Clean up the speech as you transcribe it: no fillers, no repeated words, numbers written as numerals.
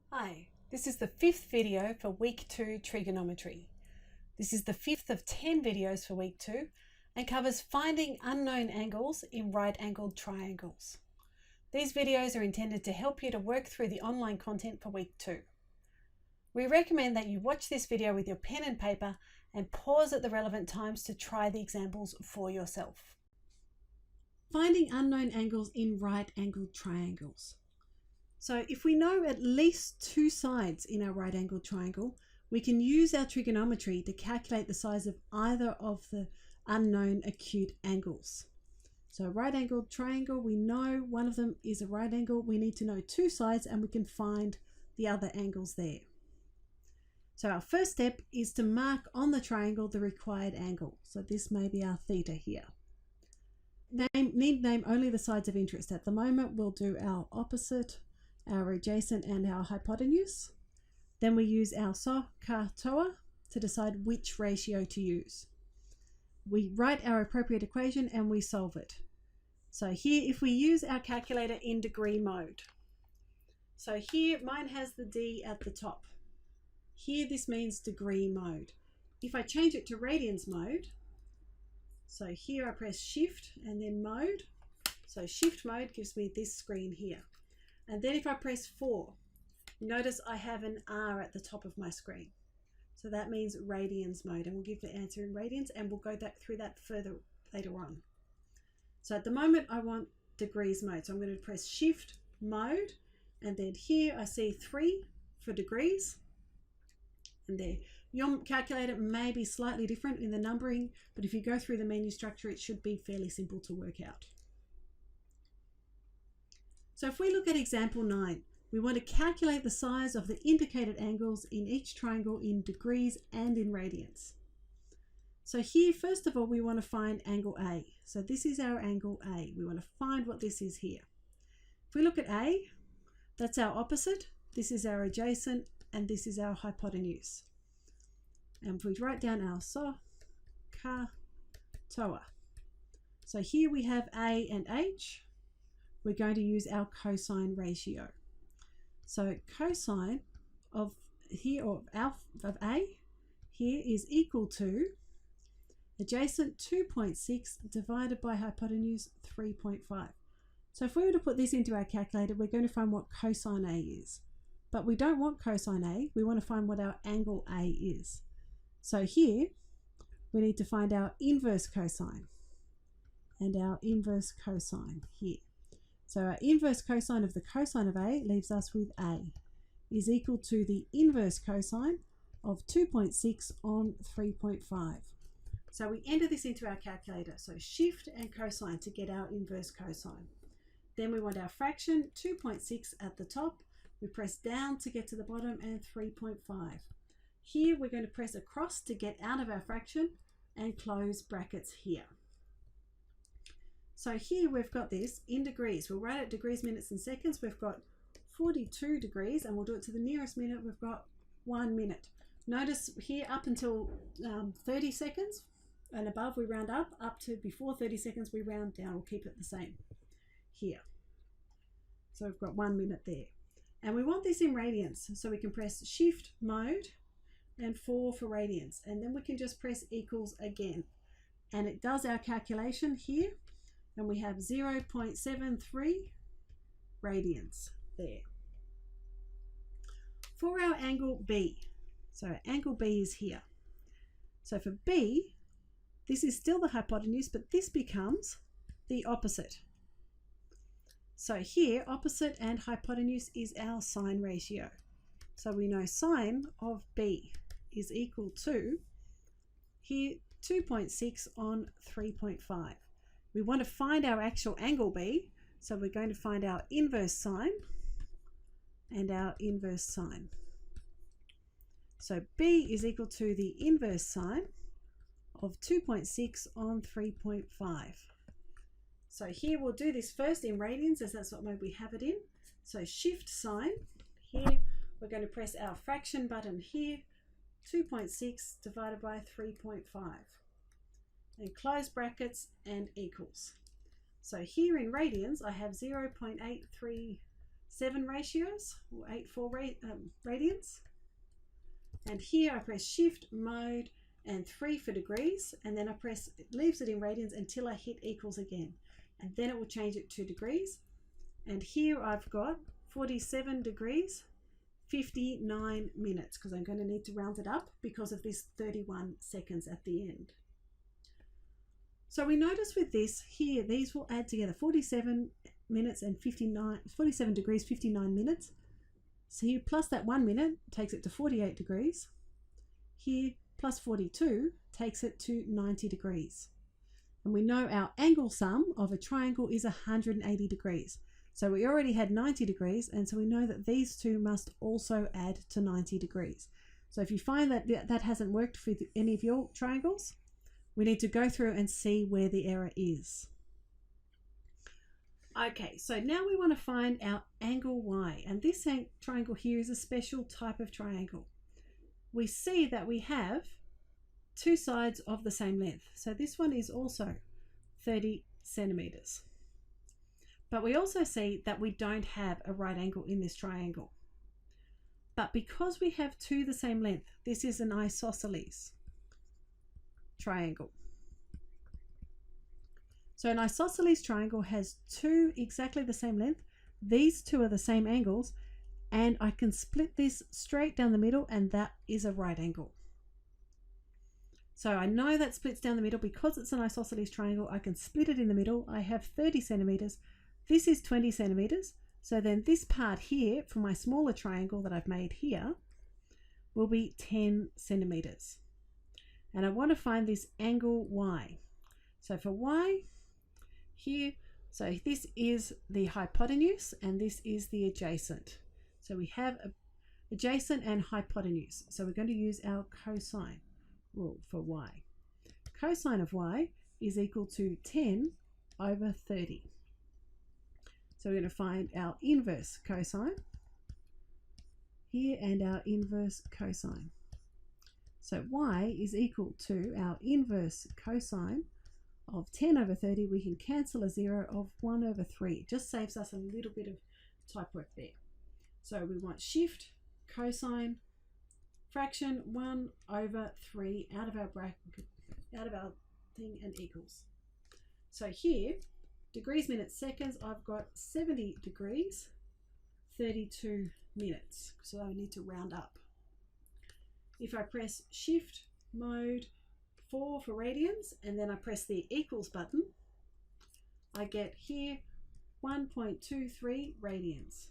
Hi, this is the 5th video for week 2 trigonometry. This is the 5th of 10 videos for week 2 and covers finding unknown angles in right-angled triangles. These videos are intended to help you to work through the online content for week 2. We recommend that you watch this video with your pen and paper and pause at the relevant times to try the examples for yourself. Finding unknown angles in right-angled triangles. So if we know at least 2 sides in our right-angled triangle, we can use our trigonometry to calculate the size of either of the unknown acute angles. So a right-angled triangle, we know one of them is a right angle. We need to know 2 sides and we can find the other angles there. So our first step is to mark on the triangle the required angle. So this may be our theta here. Name only the sides of interest. At the moment, we'll do our opposite, our adjacent and our hypotenuse. Then we use our SOH-CAH-TOA to decide which ratio to use. We write our appropriate equation and we solve it. So here, if we use our calculator in degree mode. So here, mine has the D at the top. Here, this means degree mode. If I change it to radians mode, so here I press shift and then mode. So shift mode gives me this screen here. And then if I press 4, notice I have an R at the top of my screen. So that means radians mode, and we'll give the answer in radians and we'll go through that further later on. So at the moment I want degrees mode. So I'm going to press shift mode, and then here I see 3 for degrees. And there, your calculator may be slightly different in the numbering, but if you go through the menu structure, it should be fairly simple to work out. So if we look at example 9, we want to calculate the size of the indicated angles in each triangle in degrees and in radians. So here, first of all, we want to find angle A. So this is our angle A. We want to find what this is here. If we look at A, that's our opposite, this is our adjacent, and this is our hypotenuse. And if we write down our SOH-CAH-TOA. So here we have A and H. We're going to use our cosine ratio. So cosine of here, or of A here, is equal to adjacent 2.6 divided by hypotenuse 3.5. So if we were to put this into our calculator, we're going to find what cosine A is. But we don't want cosine A, we want to find what our angle A is. So here we need to find our inverse cosine and our inverse cosine here. So our inverse cosine of the cosine of A leaves us with A is equal to the inverse cosine of 2.6 on 3.5. So we enter this into our calculator. So shift and cosine to get our inverse cosine. Then we want our fraction, 2.6 at the top. We press down to get to the bottom, and 3.5. Here we're going to press across to get out of our fraction and close brackets here. So here we've got this in degrees. We'll write it degrees, minutes and seconds. We've got 42 degrees, and we'll do it to the nearest minute. We've got 1 minute. Notice here up until 30 seconds and above we round up to before 30 seconds we round down. We'll keep it the same here. So we've got 1 minute there. And we want this in radians, so we can press shift mode and 4 for radians, and then we can just press equals again, and it does our calculation here, and we have 0.73 radians there. For our angle B, so our angle B is here. So for B, this is still the hypotenuse, but this becomes the opposite. So here, opposite and hypotenuse is our sine ratio. So we know sine of B is equal to, here, 2.6 on 3.5. We want to find our actual angle B, so we're going to find our inverse sine and our inverse sine. So B is equal to the inverse sine of 2.6 on 3.5. So here we'll do this first in radians, as that's what mode we have it in. So shift sine, here we're going to press our fraction button here, 2.6 divided by 3.5. And close brackets and equals. So here in radians I have 0.83 7 ratios or 84 radians. And here I press Shift, Mode, and 3 for degrees, and then I press, it leaves it in radians until I hit equals again, and then it will change it to degrees. And here I've got 47 degrees, 59 minutes, because I'm going to need to round it up because of this 31 seconds at the end. So we notice with this here, these will add together 47 minutes and 47 degrees, 59 minutes. So here plus that 1 minute takes it to 48 degrees. Here plus 42 takes it to 90 degrees. And we know our angle sum of a triangle is 180 degrees. So we already had 90 degrees, and so we know that these two must also add to 90 degrees. So if you find that that hasn't worked for any of your triangles, we need to go through and see where the error is. Okay, so now we want to find our angle Y, and this triangle here is a special type of triangle. We see that we have two sides of the same length. So this one is also 30 centimeters. But we also see that we don't have a right angle in this triangle. But because we have two the same length, this is an isosceles triangle. So an isosceles triangle has two exactly the same length. These two are the same angles, and I can split this straight down the middle, and that is a right angle. So I know that splits down the middle because it's an isosceles triangle. I can split it in the middle. I have 30 centimeters. This is 20 centimeters. So then this part here for my smaller triangle that I've made here will be 10 centimeters. And I want to find this angle Y. So for Y here, so this is the hypotenuse and this is the adjacent. So we have adjacent and hypotenuse. So we're going to use our cosine rule for Y. Cosine of Y is equal to 10 over 30. So we're going to find our inverse cosine here and our inverse cosine. So Y is equal to our inverse cosine of 10 over 30. We can cancel a 0 of 1 over 3. It just saves us a little bit of type work there. So we want shift cosine fraction 1 over 3 out of our bracket, out of our thing, and equals. So here, degrees, minutes, seconds, I've got 70 degrees, 32 minutes. So I need to round up. If I press shift mode 4 for radians, and then I press the equals button, I get here 1.23 radians.